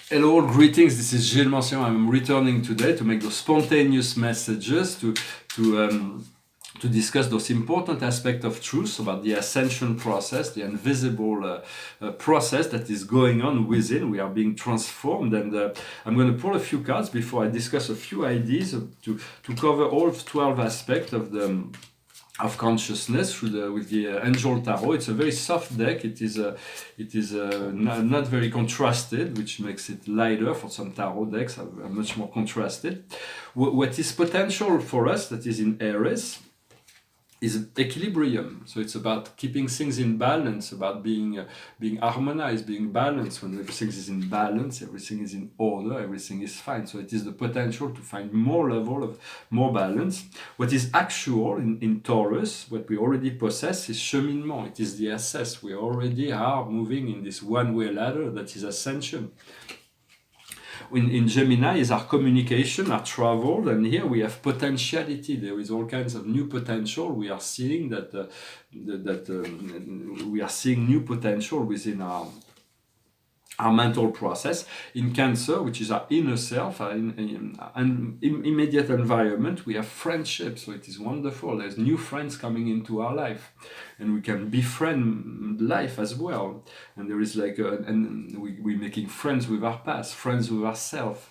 Hello, greetings. This is Gilles Mention. I'm returning today to make those spontaneous messages to discuss those important aspects of truth about the ascension process, the invisible process that is going on within. We are being transformed, and I'm going to pull a few cards before I discuss a few ideas to cover all 12 aspects of consciousness with the Angel Tarot. It's a very soft deck. It is not very contrasted, which makes it lighter. For some tarot decks are much more contrasted. What is potential for us, that is in Aries, is equilibrium. So it's about keeping things in balance, about being harmonized, being balanced. When everything is in balance, everything is in order, everything is fine. So it is the potential to find more level of more balance. What is actual in Taurus, what we already possess, is cheminement. It is the access. We already are moving in this one-way ladder that is ascension. In Gemini is our communication, our travel, and here we have potentiality. There is all kinds of new potential. We are seeing we are seeing new potential within our mental process. In Cancer, which is our inner self, our immediate environment, we have friendship. So it is wonderful. There's new friends coming into our life, and we can befriend life as well. And there is we're making friends with our past, friends with ourselves.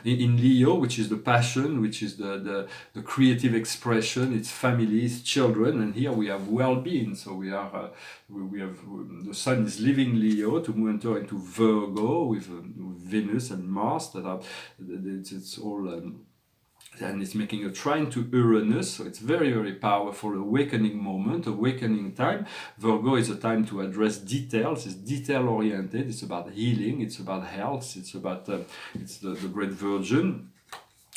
In Leo, which is the passion, which is the creative expression, it's family, it's children, and here we have well-being. So we have the Sun is leaving Leo to enter into Virgo with Venus and Mars. It's all. And it's making a trine to Uranus, so it's very, very powerful awakening moment, awakening time. Virgo is a time to address details. It's detail-oriented. It's about healing. It's about health. It's about it's the Great Virgin.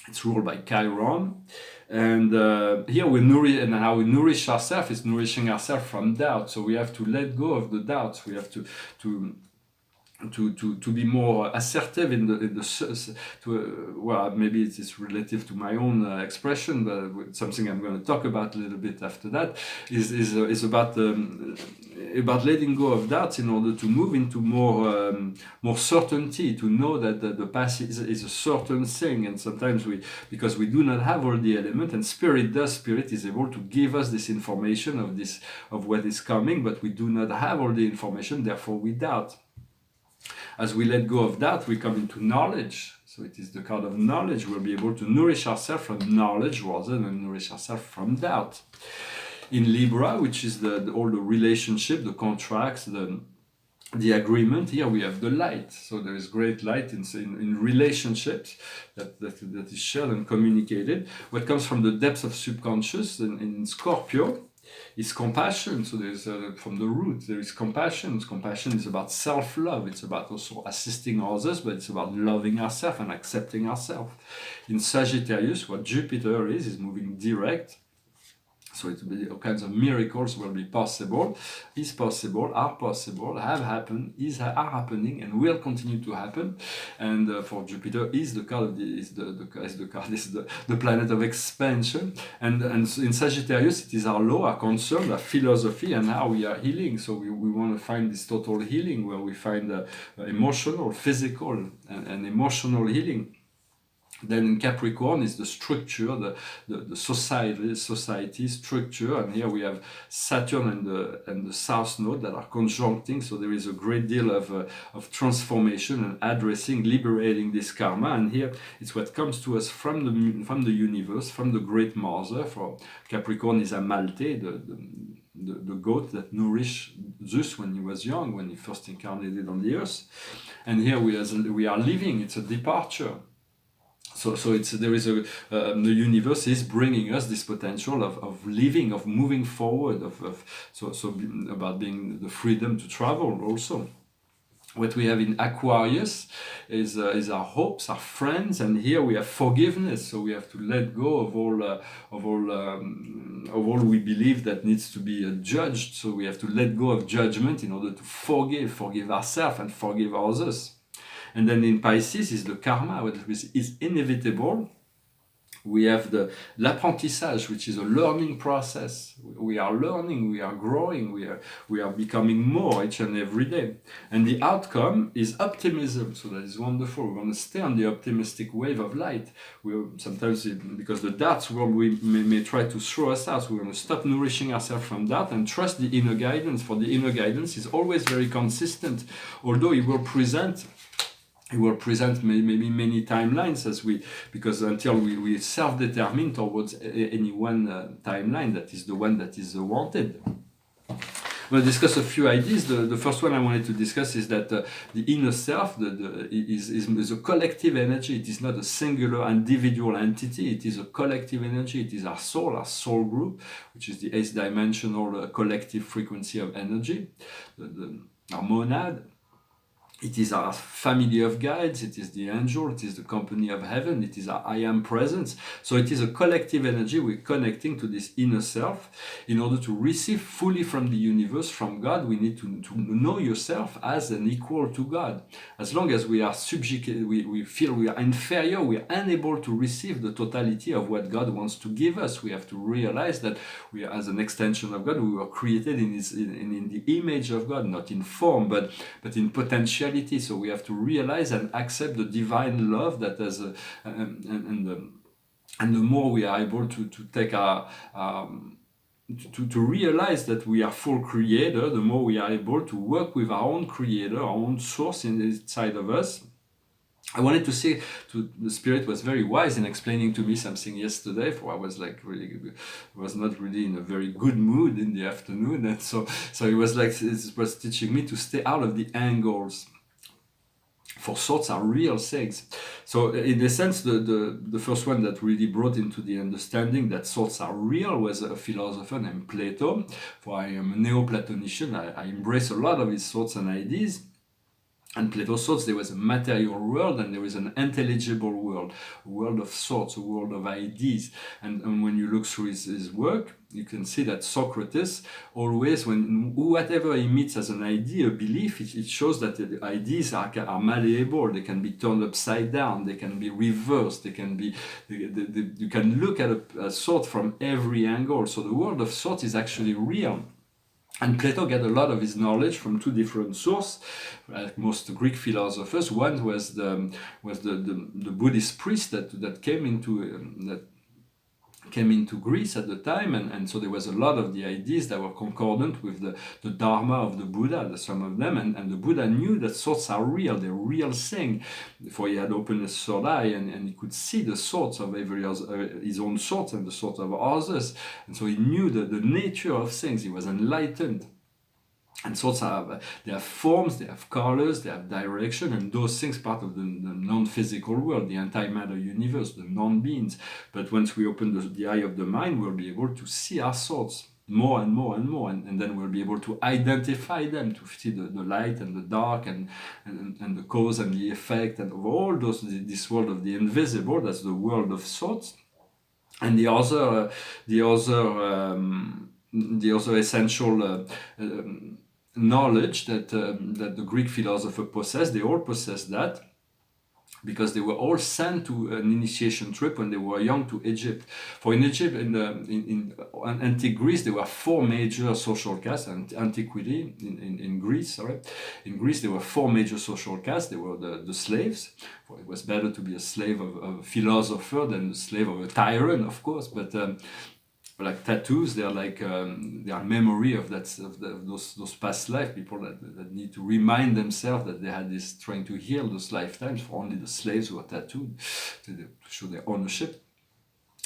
It's ruled by Chiron. And here and how we nourish ourselves is nourishing ourselves from doubt. So we have to let go of the doubts. We have to be more assertive well, maybe it is relative to my own expression, but something I'm going to talk about a little bit after that is about letting go of doubts in order to move into more certainty, to know that the past is a certain thing. And sometimes because we do not have all the elements, and Spirit is able to give us this information of what is coming, but we do not have all the information, therefore we doubt. As we let go of that, we come into knowledge. So it is the card of knowledge. We'll be able to nourish ourselves from knowledge rather than nourish ourselves from doubt. In Libra, which is all the relationship, the contracts, the agreement, here we have the light. So there is great light in relationships that is shared and communicated. What comes from the depths of subconscious in Scorpio is compassion. So there's from the root there is compassion. Compassion is about self-love. It's about also assisting others, but it's about loving ourselves and accepting ourselves. In Sagittarius, what Jupiter is moving direct. So it will be all kinds of miracles will be possible, are possible, have happened, are happening, and will continue to happen. And for Jupiter is the planet of expansion. And in Sagittarius, it is our law, our concern, our philosophy, and how we are healing. So we want to find this total healing where we find emotional, physical, and emotional healing. Then in Capricorn is the structure, the society structure, and here we have Saturn and the South Node that are conjuncting. So there is a great deal of transformation and addressing, liberating this karma. And here it's what comes to us from the universe, from the Great Mother. For Capricorn is Amalthea, the goat that nourished Zeus when he was young, when he first incarnated on the earth. And here we are living. It's a departure. So the universe is bringing us this potential of living, of moving forward, about being the freedom to travel also. What we have in Aquarius is our hopes, our friends, and here we have forgiveness. So we have to let go of all we believe that needs to be judged. So we have to let go of judgment in order to forgive ourselves and forgive others. And then in Pisces is the karma, which is inevitable, We have the l'apprentissage, which is a learning process. We are learning, we are growing, we are becoming more each and every day. And the outcome is optimism. So that is wonderful. We want to stay on the optimistic wave of light. Sometimes, because the darts world may try to throw us out, we want to stop nourishing ourselves from that and trust the inner guidance. For the inner guidance is always very consistent, although it will present maybe many timelines because until we self-determine towards any one timeline, that is the one that is wanted. We'll discuss a few ideas. The first one I wanted to discuss is that the inner self is a collective energy. It is not a singular individual entity. It is a collective energy. It is our soul group, which is the 8th dimensional collective frequency of energy, our monad. It is our family of guides, it is the angel, it is the company of heaven, it is our I am presence. So it is a collective energy. We're connecting to this inner self. In order to receive fully from the universe, from God, we need to know yourself as an equal to God. As long as we are subjugated, we feel we are inferior, we are unable to receive the totality of what God wants to give us. We have to realize that we are, as an extension of God, we were created in the image of God, not in form, but in potential. So we have to realize and accept the divine love that has, and the more we are able to take to realize that we are full creator, the more we are able to work with our own creator, our own source inside of us. I wanted to say the Spirit was very wise in explaining to me something yesterday, for I was not really in a very good mood in the afternoon, and so it was teaching me to stay out of the angles. For thoughts are real things. So in a sense, the first one that really brought into the understanding that thoughts are real was a philosopher named Plato. For I am a Neoplatonician, I embrace a lot of his thoughts and ideas. And Plato thought there was a material world and there is an intelligible world, a world of thoughts, a world of ideas. And when you look through his work, you can see that Socrates always, whatever he meets as an idea, a belief, it shows that the ideas are malleable. They can be turned upside down. They can be reversed. They can be. You can look at a thought from every angle. So the world of thought is actually real. And Plato got a lot of his knowledge from two different sources, like most Greek philosophers. One was the Buddhist priest that came into Greece at the time, and so there was a lot of the ideas that were concordant with the Dharma of the Buddha, some of them, and the Buddha knew that thoughts are real, they're real thing, for he had opened his third eye and he could see the thoughts of his own thoughts and the thoughts of others, and so he knew the nature of things. He was enlightened. And thoughts they have forms, they have colors, they have direction, and those things part of the non-physical world, the antimatter universe, the non-beings. But once we open the eye of the mind, we'll be able to see our thoughts more and more and more, and then we'll be able to identify them, to see the light and the dark, and the cause and the effect, and all those, this world of the invisible. That's the world of thoughts. And the other essential knowledge that the Greek philosopher possessed, they all possessed that, because they were all sent to an initiation trip when they were young to Egypt. For in Egypt, in antique Greece, there were four major social castes. And antiquity in Greece, in Greece there were four major social castes. There were the slaves. For it was better to be a slave of a philosopher than a slave of a tyrant, of course. But like tattoos, they are like they are memory of those past life. People that need to remind themselves that they had this, trying to heal those lifetimes. For only the slaves who are tattooed to show their ownership.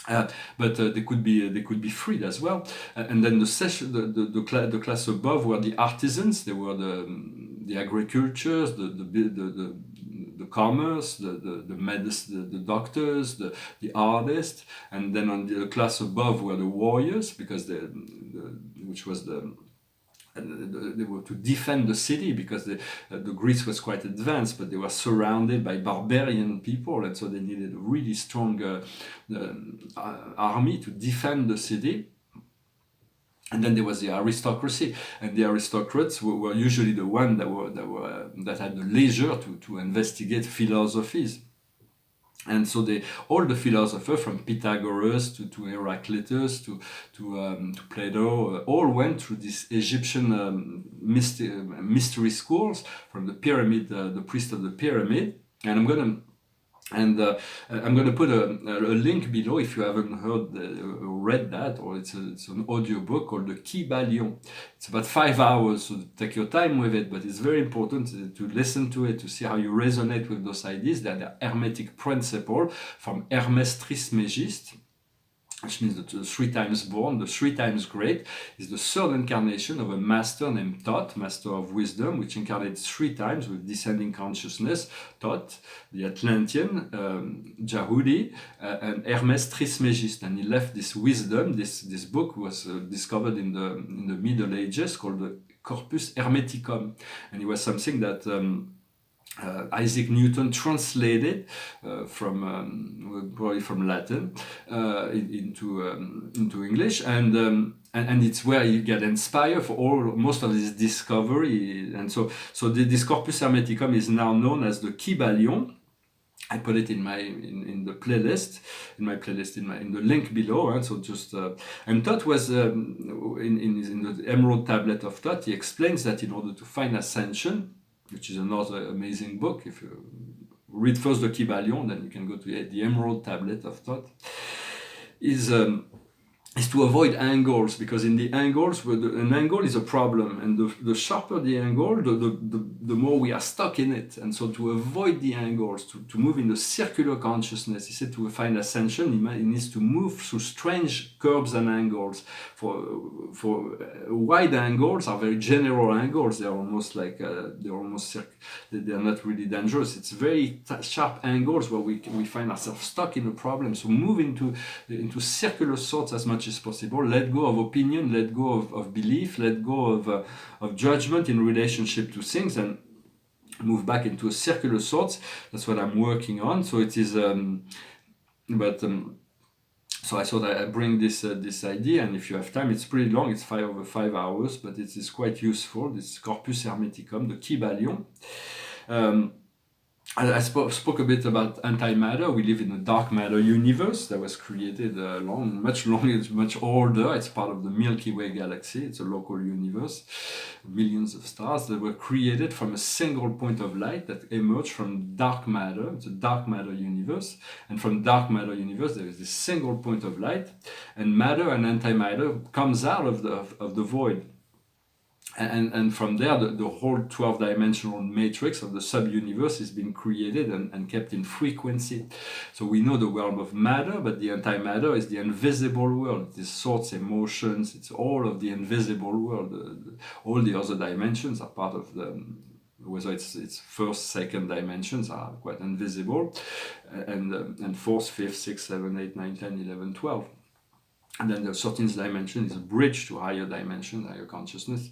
But they could be freed as well. And then the class above were the artisans. They were the agricultures, the commerce, the medicine, the doctors, the artists, and then on the class above were the warriors, because they were to defend the city, because the Greece was quite advanced, but they were surrounded by barbarian people, and so they needed a really strong army to defend the city. And then there was the aristocracy, and the aristocrats were usually the ones that had the leisure to investigate philosophies. And so all the philosophers, from Pythagoras to Heraclitus to Plato, all went through this Egyptian mystery schools from the pyramid, the priest of the pyramid. And I'm gonna put a link below if you haven't heard or read that, or it's an audio book called the Kybalion. It's about 5 hours, so take your time with it, but it's very important to listen to it, to see how you resonate with those ideas. They're the Hermetic principle from Hermès Trismégiste, which means the 3 times born, the 3 times great, is the third incarnation of a master named Thoth, master of wisdom, which incarnates 3 times with descending consciousness: Thoth, the Atlantean, Jahudi, and Hermès Trismégiste. And he left this wisdom. This book was discovered in the Middle Ages, called the Corpus Hermeticum, and it was something that Isaac Newton translated probably from Latin into English, and it's where you get inspired for most of this discovery. And so this Corpus Hermeticum is now known as the Kybalion. I put it in the playlist, in the link below. So just and Thoth was in the Emerald Tablet of Thoth. He explains that in order to find ascension, which is another amazing book. If you read first the Kybalion, then you can go to the Emerald Tablet of Thoth, is to avoid angles, because in the angles, an angle is a problem, and the sharper the angle, the more we are stuck in it. And so to avoid the angles, to move in the circular consciousness, he said, to find ascension, he needs to move through strange curves and angles. For wide angles are very general angles. They're almost like they're not really dangerous. It's very sharp angles where we find ourselves stuck in a problem. So move into circular thoughts as much as possible. Let go of opinion, let go of belief, let go of judgment in relationship to things, and move back into a circular thoughts. That's what I'm working on. So it is, so I thought I'd bring this idea, and if you have time, it's pretty long. It's over 5 hours, but it is quite useful. This Corpus Hermeticum, the Kybalion. I spoke a bit about antimatter. We live in a dark matter universe that was created much older. It's part of the Milky Way galaxy. It's a local universe, millions of stars that were created from a single point of light that emerged from dark matter. It's a dark matter universe, and from dark matter universe there is this single point of light, and matter and antimatter comes out of the void. And from there, the whole 12-dimensional matrix of the sub-universe has been created and kept in frequency. So we know the world of matter, but the antimatter is the invisible world. It is thoughts, emotions, it's all of the invisible world. All the other dimensions are part of whether it's first, second dimensions are quite invisible, and fourth, fifth, sixth, seventh, eighth, ninth, 10, 11, 12. And then the 13th dimension is a bridge to higher dimension, higher consciousness.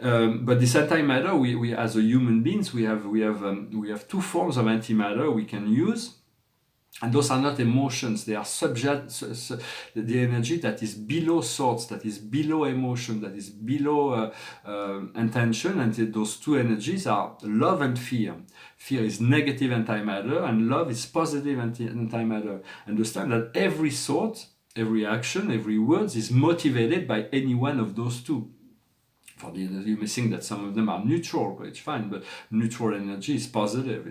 But this antimatter, we as a human beings, we have 2 forms of antimatter we can use, and those are not emotions. They are the energy that is below thoughts, that is below emotion, that is below intention. And those 2 energies are love and fear. Fear is negative antimatter, and love is positive antimatter. Understand that every thought, every action, every word is motivated by any one of those 2. You may think that some of them are neutral, but it's fine. But neutral energy is positive.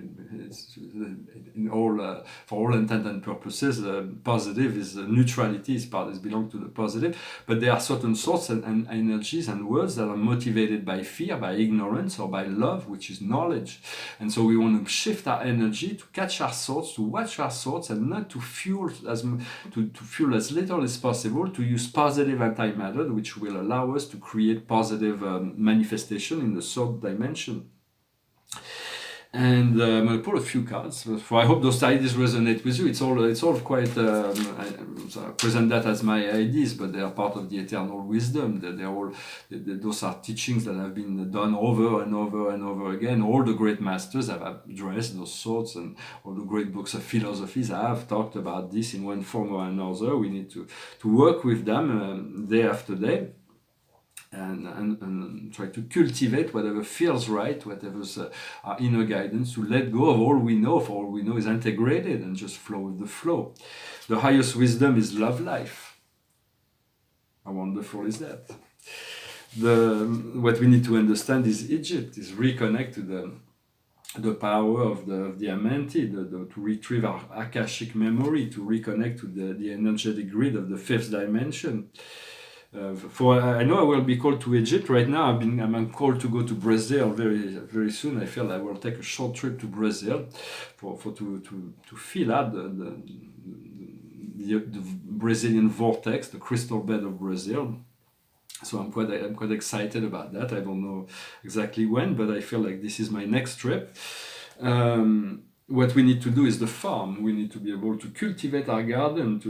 For all intent and purposes, positive is neutrality is belong to the positive. But there are certain thoughts and energies and words that are motivated by fear, by ignorance, or by love, which is knowledge. And so we want to shift our energy to catch our thoughts, to watch our thoughts, and not to fuel as little as possible. To use positive antimatter, which will allow us to create positive manifestation in the 3rd dimension. And I'm going to pull a few cards. I hope those ideas resonate with you. It's all quite. I present that as my ideas, but they are part of the eternal wisdom. Those are teachings that have been done over and over and over again. All the great masters have addressed those thoughts, and all the great books of philosophies have talked about this in one form or another. We need to work with them day after day. and try to cultivate whatever feels right, whatever's our inner guidance, to let go of all we know, for all we know is integrated, and just flow with the flow. The highest wisdom is love life. How wonderful is that? What we need to understand is Egypt, is reconnect to the power of the Amenti, to retrieve our Akashic memory, to reconnect to the energetic grid of the fifth dimension. For I know I will be called to Egypt right now. I'm called to go to Brazil very soon. I feel I will take a short trip to Brazil to feel out the Brazilian vortex, the crystal bed of Brazil. So I'm quite excited about that. I don't know exactly when, but I feel like this is my next trip. What we need to do is the farm. We need to be able to cultivate our garden.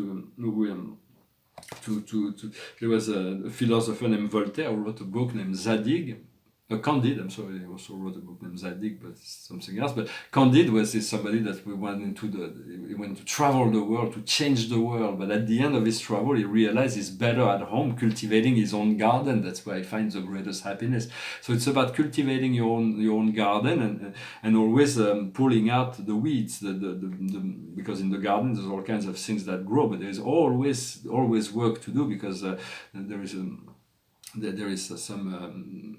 There was a philosopher named Voltaire who wrote a book named Zadig. Candide, I'm sorry, he also wrote a book named Zadig, but it's something else. But Candide was somebody that he went to travel the world, to change the world. But at the end of his travel, he realized he's better at home cultivating his own garden. That's where he finds the greatest happiness. So it's about cultivating your own garden and always pulling out the weeds. Because in the garden there's all kinds of things that grow, but there's always work to do, because there is some.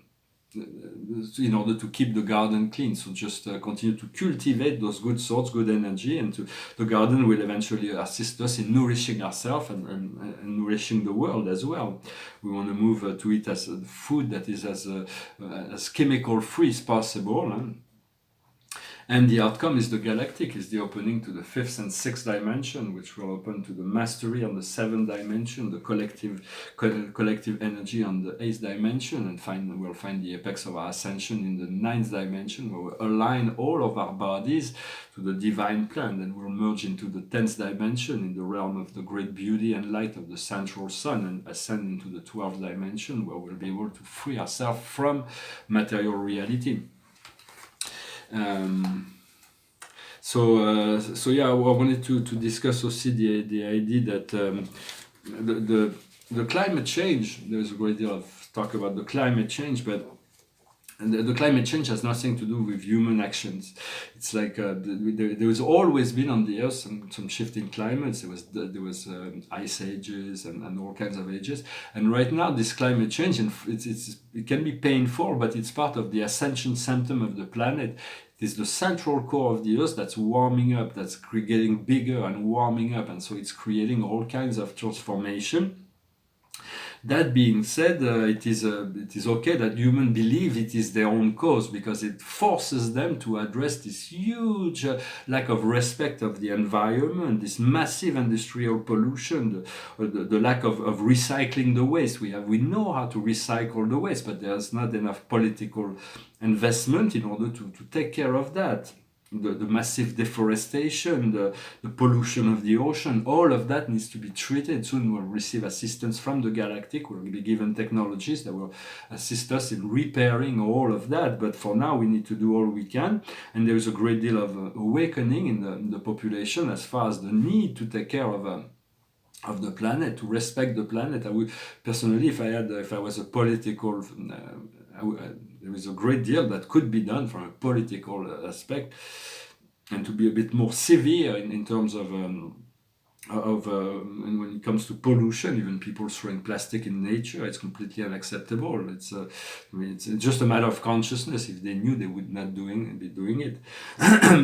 In order to keep the garden clean. So just continue to cultivate those good thoughts, good energy, and the garden will eventually assist us in nourishing ourselves and nourishing the world as well. We want to move to it as food that is as chemical free as possible. And the outcome is the galactic, is the opening to the fifth and sixth dimension, which will open to the mastery on the seventh dimension, the collective energy on the eighth dimension, and we'll find the apex of our ascension in the ninth dimension, where we align all of our bodies to the divine plan, and we'll merge into the 10th dimension in the realm of the great beauty and light of the central sun, and ascend into the 12th dimension, where we'll be able to free ourselves from material reality. So yeah, I wanted to discuss also the idea that the climate change. There's a great deal of talk about the climate change, but the climate change has nothing to do with human actions. It's like there has always been on the earth some shifting climates. There was ice ages and all kinds of ages, and right now this climate change, and it can be painful, but it's part of the ascension symptom of the planet. It is the central core of the earth that's warming up, that's getting bigger and warming up, and so it's creating all kinds of transformation. That being said, it is okay that humans believe it is their own cause, because it forces them to address this huge lack of respect of the environment, this massive industrial pollution, the lack of recycling the waste. We know how to recycle the waste, but there's not enough political investment in order to take care of that. The massive deforestation, the pollution of the ocean, all of that needs to be treated. Soon we'll receive assistance from the galactic. We'll be given technologies that will assist us in repairing all of that. But for now, we need to do all we can. And there is a great deal of awakening in the population as far as the need to take care of the planet, to respect the planet. I would personally, if I was a political, there is a great deal that could be done from a political aspect, and to be a bit more severe in terms of and when it comes to pollution, even people throwing plastic in nature, it's completely unacceptable. It's just a matter of consciousness. If they knew, they would not be doing it.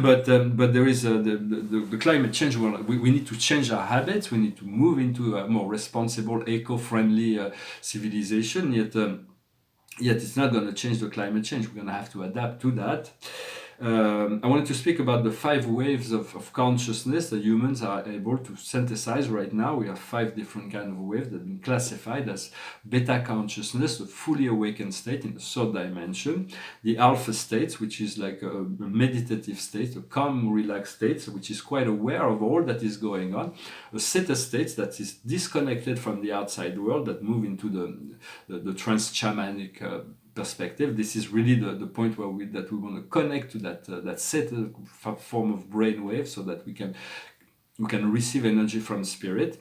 but there is the climate change. We need to change our habits. We need to move into a more responsible, eco-friendly civilization. Yet it's not going to change the climate change. We're going to have to adapt to that. I wanted to speak about the 5 waves of consciousness that humans are able to synthesize right now. We have 5 different kinds of waves that have been classified as beta consciousness, a fully awakened state in the 3rd dimension, the alpha states, which is like a meditative state, a calm, relaxed state, which is quite aware of all that is going on, a theta state that is disconnected from the outside world, that move into the trans-shamanic perspective. This is really the point where we want to connect to that set form of brainwave, so that we can receive energy from spirit.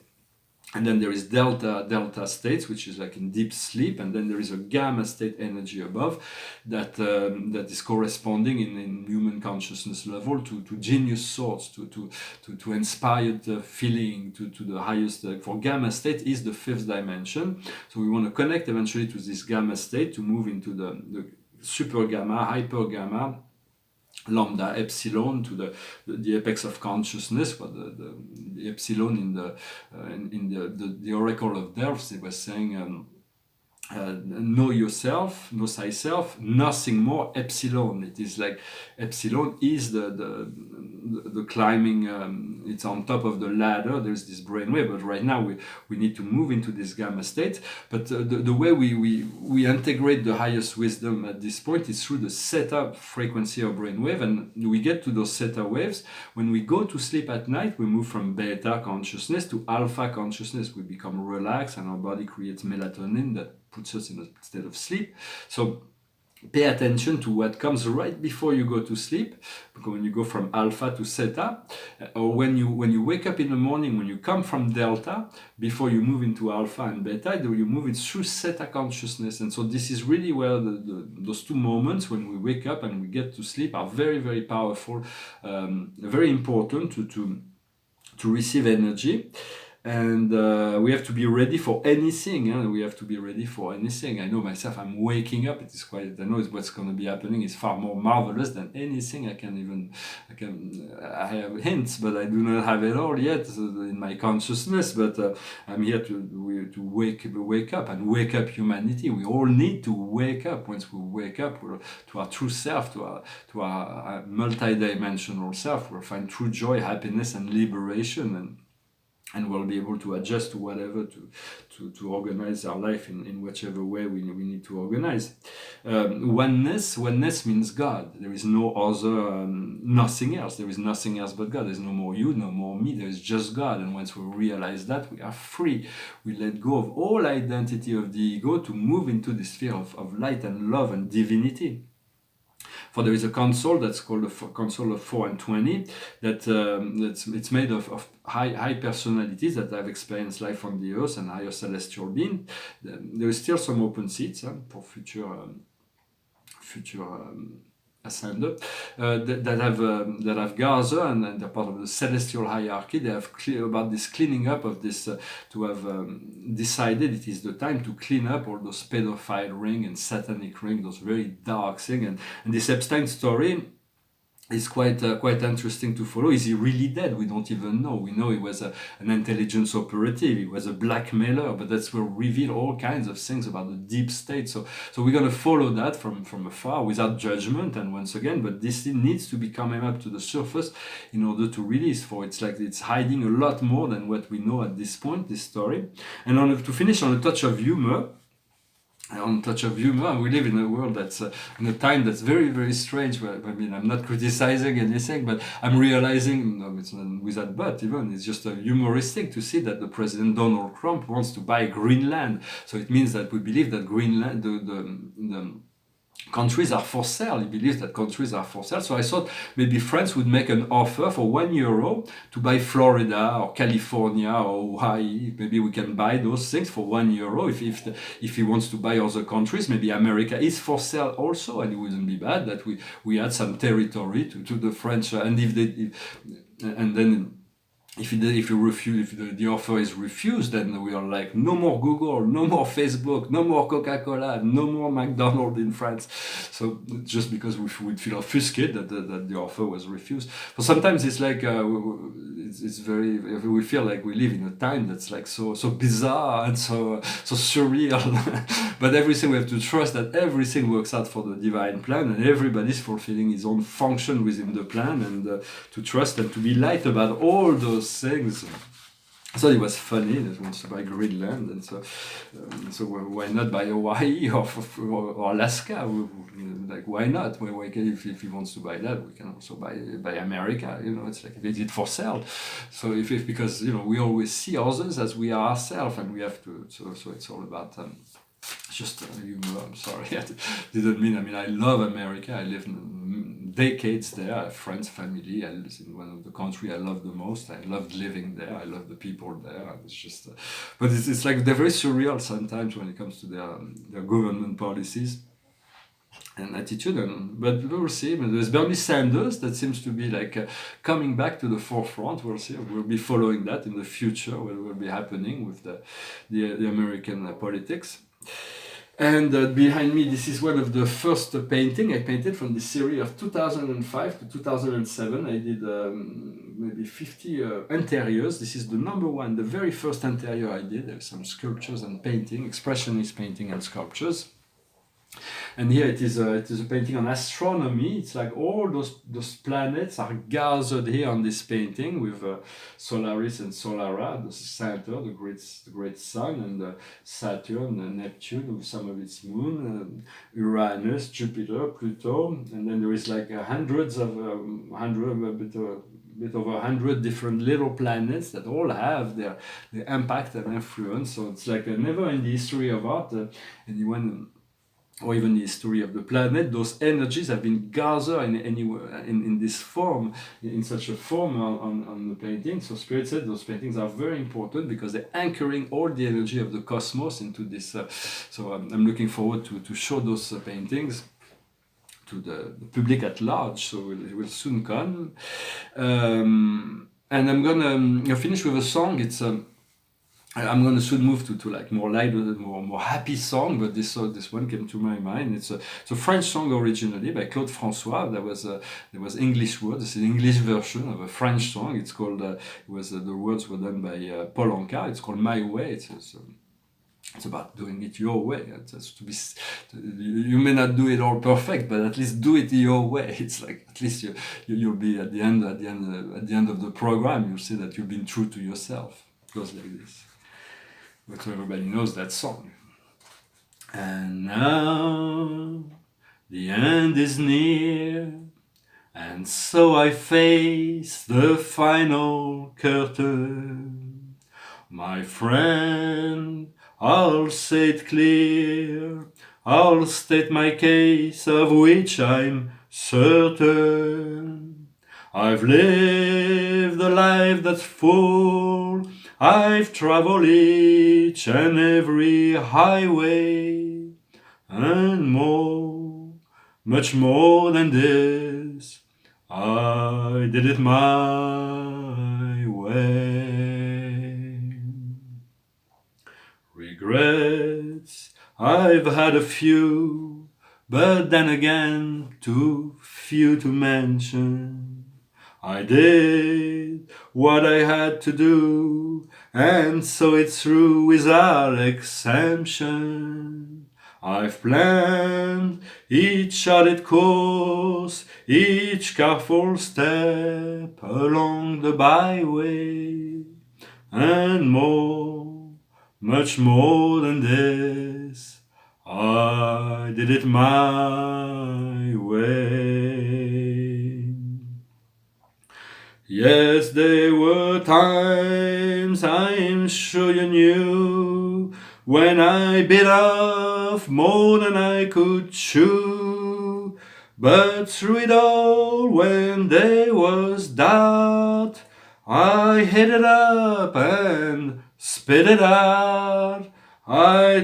And then there is delta states, which is like in deep sleep, and then there is a gamma state energy above that is corresponding in human consciousness level to genius thoughts, to inspired feeling, to the highest. For gamma state is the fifth dimension, so we want to connect eventually to this gamma state to move into the super gamma, hyper gamma, lambda, epsilon, to the apex of consciousness. But the epsilon in the Oracle of Delphes, it was saying, know yourself, know thyself, nothing more, epsilon. It is like epsilon is the climbing, it's on top of the ladder, there's this brainwave, but right now we need to move into this gamma state. But the way we integrate the highest wisdom at this point is through the theta frequency of brainwave, and we get to those theta waves. When we go to sleep at night, we move from beta consciousness to alpha consciousness. We become relaxed and our body creates melatonin that puts us in a state of sleep. So pay attention to what comes right before you go to sleep, because when you go from alpha to theta, or when you wake up in the morning, when you come from delta, before you move into alpha and beta, you move it through theta consciousness. And so this is really where those two moments when we wake up and we get to sleep are very, very powerful, very important to receive energy. And we have to be ready for anything. We have to be ready for anything. I know myself, I'm waking up. It is quite, I know what's going to be happening is far more marvelous than anything I have hints, but I do not have it all yet in my consciousness. But I'm here to wake up and wake up humanity. We all need to wake up. Once we wake up to our true self, to our multi-dimensional self, we'll find true joy, happiness, and liberation, and we'll be able to adjust to whatever, to organize our life in whichever way we need to organize. Oneness means God. There is no other, nothing else. There is nothing else but God. There's no more you, no more me. There is just God. And once we realize that, we are free. We let go of all identity of the ego to move into the sphere of light and love and divinity. For there is a console that's called the console of 4 and 20 it's made of high personalities that have experienced life on the earth and higher celestial being. There is still some open seats for future ascended that have gathered and they're part of the celestial hierarchy. They have about this cleaning up of this to have decided it is the time to clean up all those pedophile ring and satanic ring, those very dark things. And this Epstein story is quite interesting to follow. Is he really dead? We don't even know. We know he was an intelligence operative. He was a blackmailer, but that's will reveal all kinds of things about the deep state. So we're going to follow that from afar without judgment. And once again, but this thing needs to be coming up to the surface in order to release. For it's like it's hiding a lot more than what we know at this point. This story, and to finish on a touch of humor. We live in a world that's in a time that's very, very strange. I mean, I'm not criticizing anything, but I'm realizing, no, it's not without but even, it's just a humoristic to see that the President Donald Trump wants to buy Greenland. So it means that we believe that Greenland, the countries are for sale. He believes that countries are for sale. So I thought maybe France would make an offer for €1 to buy Florida or California or Hawaii. Maybe we can buy those things for €1. If he wants to buy other countries, maybe America is for sale also, and it wouldn't be bad that we add some territory to the French. If the offer is refused, then we are like, no more Google, no more Facebook, no more Coca-Cola, no more McDonald's in France. So just because we would feel offuscated that the offer was refused. But sometimes it's like we feel like we live in a time that's like so bizarre and so surreal. But everything we have to trust that everything works out for the divine plan, and everybody's fulfilling his own function within the plan, and to trust and to be light about all those things. I thought it was funny that he wants to buy Greenland, and so why not buy Hawaii or Alaska? Like, why not? If he wants to buy that, we can also buy America. It's like if it's for sale. So because we always see others as we are ourselves, and we have to. So it's all about just humor. I'm sorry, I didn't mean. I mean, I love America. I lived decades there. I have friends, family. I live in one of the country I love the most. I loved living there. I love the people there. It's just, but it's like they're very surreal sometimes when it comes to their government policies and attitude. But we'll see. But there's Bernie Sanders that seems to be like coming back to the forefront. We'll see. We'll be following that in the future. What will be happening with the American politics. And behind me, this is one of the first painting I painted from this series of 2005 to 2007. I did maybe 50 interiors. This is the number one, the very first interior I did. There's some sculptures and painting, expressionist painting and sculptures. And here it is a painting on astronomy. It's like all those planets are gathered here on this painting with Solaris and Solara, the center, the great sun, and Saturn and Neptune with some of its moon, Uranus, Jupiter, Pluto, and then there is like hundreds of bit over 100 different little planets that all have their impact and influence. So it's like never in the history of art anyone, or even the history of the planet, those energies have been gathered in this form, in such a form on the painting. So Spirit said those paintings are very important because they're anchoring all the energy of the cosmos into this. So I'm looking forward to show those paintings to the public at large. So it will soon come. And I'm gonna finish with a song. It's I'm going to soon move to like more light, more happy song, but this one came to my mind. It's a French song originally by Claude François. There was English words. It's an English version of a French song. It's called. The words were done by Paul Anka. It's called My Way. It's about doing it your way. It's to be. You may not do it all perfect, but at least do it your way. It's like at least you'll be at the end of the program. You'll see that you've been true to yourself. It goes like this. But everybody knows that song. And now the end is near, and so I face the final curtain. My friend, I'll say it clear, I'll state my case of which I'm certain. I've lived a life that's full, I've traveled each and every highway, and more, much more than this, I did it my way. Regrets, I've had a few, but then again, too few to mention. I did what I had to do, and so it's through without exemption. I've planned each charted course, each careful step along the byway, and more, much more than this, I did it my way. Yes, there were times, I'm sure you knew, when I bit off more than I could chew. But through it all, when there was doubt, I hid it up and spit it out. I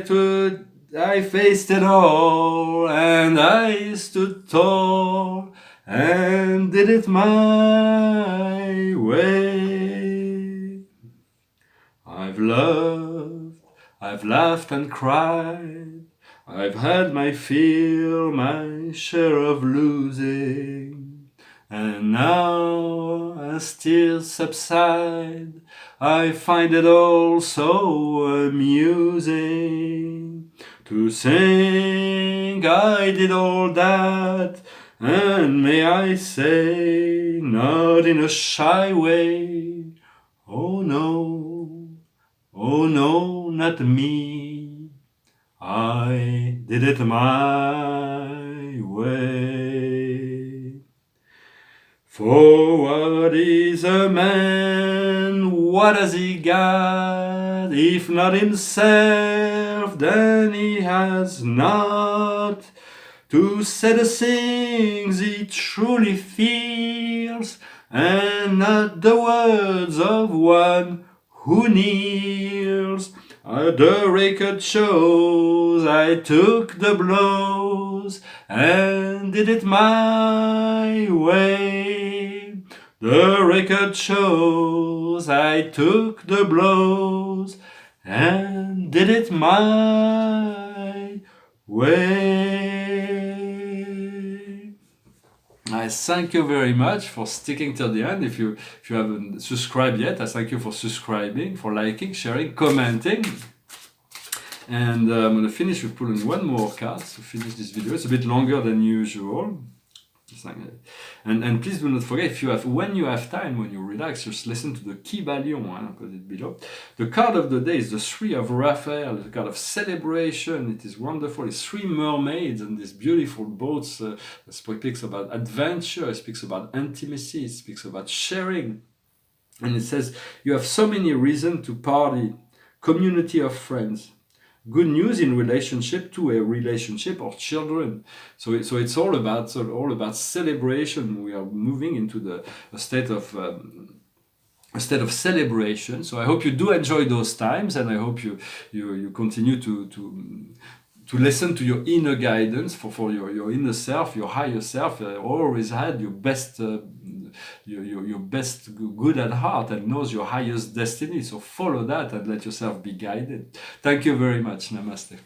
faced it all, and I stood tall, and did it my way. I've loved, I've laughed and cried, I've had my fill, my share of losing, and now as tears subside, I find it all so amusing to think I did all that. And may I say, not in a shy way, oh no, not me, I did it my way. For what is a man, what has he got, if not himself, and he has not to say the things he truly feels, and not the words of one who kneels. The record shows I took the blows and did it my way. The record shows I took the blows and did it my way. I thank you very much for sticking till the end. If you haven't subscribed yet, I thank you for subscribing, for liking, sharing, commenting. And I'm going to finish with pulling one more card to finish this video. It's a bit longer than usual. And please do not forget, when you have time, when you relax, just listen to the Kybalion. I'll put it below. The card of the day is the 3 of Raphael, the card of celebration. It is wonderful. It's 3 mermaids on these beautiful boats. It speaks about adventure, it speaks about intimacy, it speaks about sharing. And it says, you have so many reasons to party, community of friends. Good news in relationship to a relationship or children. So it's all about celebration. We are moving into a state of celebration. So I hope you do enjoy those times, and I hope you continue to listen to your inner guidance for your inner self, your higher self. Always had your best. Your best good at heart and knows your highest destiny. So follow that and let yourself be guided. Thank you very much. Namaste.